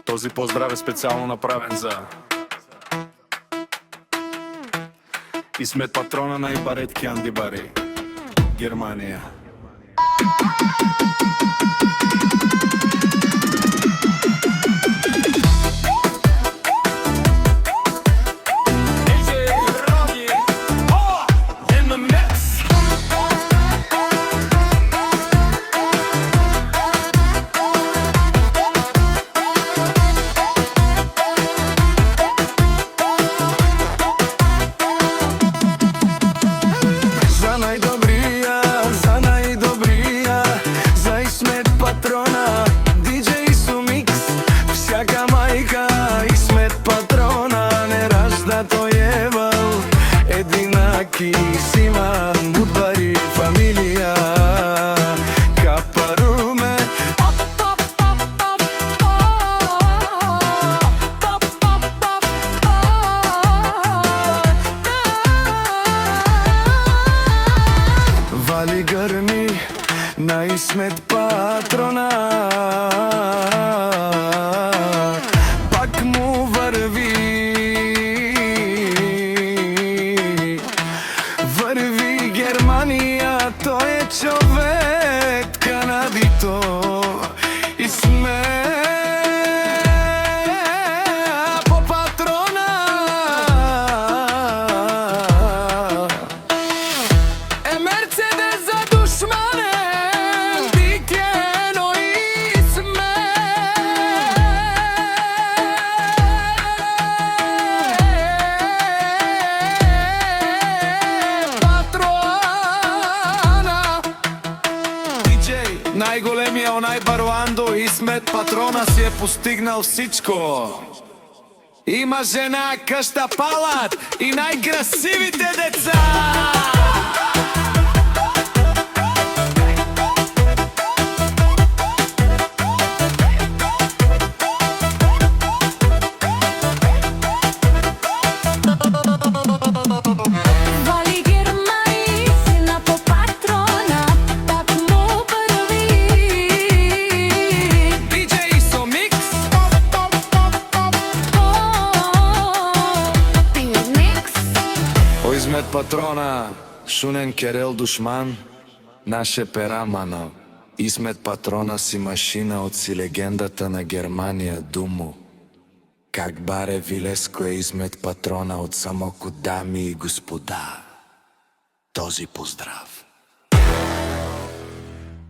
Този поздрав е специално направен за Исмет Патрона на Ибарет Кянди Бари, Германия. Sima Budvari familia Kaparume Vali garmi na Ismet Patrona Pak mu vrvi Germania, to je čovek kanadito Ismet po Patrona Mercedes za dušmane Dikeno Най-големия онай Баруандо Исмет Патрона си е постигнал всичко. Има жена, къща, палат и най-красивите деца. Исмет Патрона, шунен керел душман, наше пера мано. Исмет Патрона си машина от си легендата на Германия Думу. Как баре Вилеско е Исмет Патрона от самоко, дами и господа. Този поздрав.